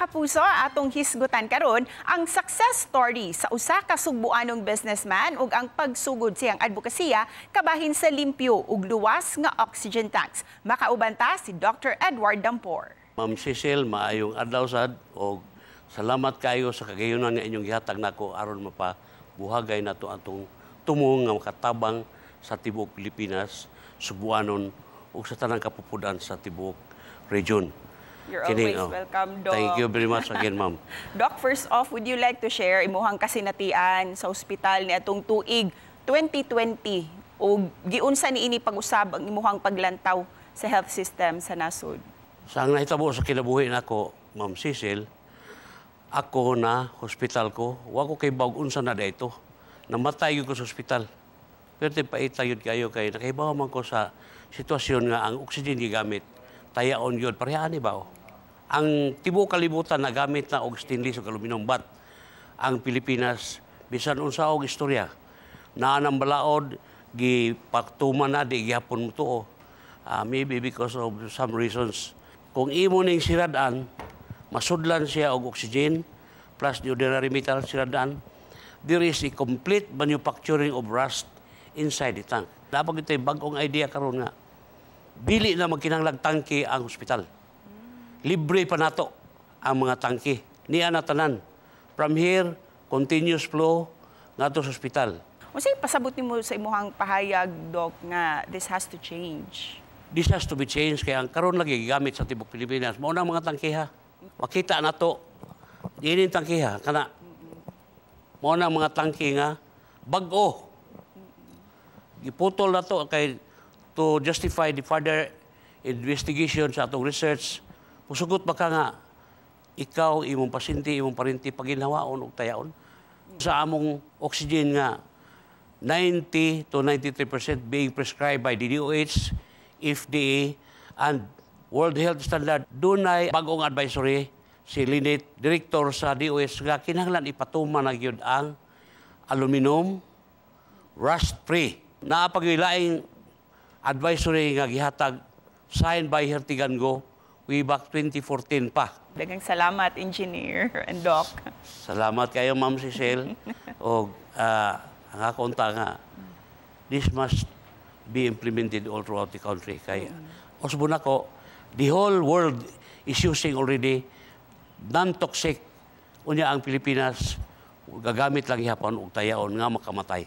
mga kapuso, atong hisgutan karon ang success story sa usa ka Sugbuanong businessman ug ang pagsugod siyang advokasya kabahin sa limpyo ug luwas nga oxygen tanks. Makauban ta si Dr. Edward Dampor. Ma'am Cecil, maayong adlaw sad og salamat kayo sa kagayunan nga inyong gihatag nako aron mapabuhagay nato atong tumong nga makatabang sa tibuok Pilipinas, Sugbuanon ug sa tanang kapupudan sa tibuok region. You're always welcome, Doc. Thank you very much again, ma'am. Doc, first off, would you like to share imuhang kasinatian sa ospital ni atong tuig 2020 o giunsa ni ini pag-usab ang imuhang paglantaw sa health system sa nasod? Sa ang nahitabo sa kinabuhi nako, Ma'am Cecil, ako na hospital ko, wa ko kay bawg unsa na dayto. Namatay ko sa ospital. Pero paitayod kayo kay nakahibaw man ko sa sitwasyon nga ang oxygen gigamit tayaon yun. Parehani ba o? Ang tibuok kalibutan na gamit na og stainless o aluminum, but ang Pilipinas, bisan unsa og istorya, naanang balaod, gipaktuman na, di gihapon mo to. Maybe because of some reasons. Kung imo ning siradan, masudlan siya og oxygen, plus the ordinary metal siradan, there is a complete manufacturing of rust inside the tank. Dapat ito bagong idea karon nga, dili na magkinahanglang tangke ang ospital. Libre pa nato ang mga tangke. Niya na tanan. From here, continuous flow nato sa ospital. Unsay pasabot nimo sa imuhang pahayag, Doc, nga this has to change? This has to be changed kaya ang karon lagi gigamit sa tibuok Pilipinas. Mao na mga tangkeha. Makita nato dili tangkeha kana. Mao na mga tangke nga bag-o. Giputol nato kay to justify the further investigation sa atong research. Musugot ba ka nga, ikaw, imong pasyente, imong parinti, paginhawaon o tayaon. Sa among oxygen nga, 90 to 93% being prescribed by the DOH, FDA, and World Health Standard. Doon ay bagong advisory si Linit, director sa DOH, nga kinahanglan ipatuman na gyud ang aluminum rust-free. Naapag-ilaing advisory nga gihatag signed by Hertigango way back 2014 pa. Daghang salamat, Engineer and Doc. Salamat kayo, Ma'am Cecil. O ang akonta nga, this must be implemented all throughout the country. Kaya, usbon ako, the whole world is using already non-toxic. Unya ang Pilipinas, gagamit lang ihapon og tayaon nga makamatay.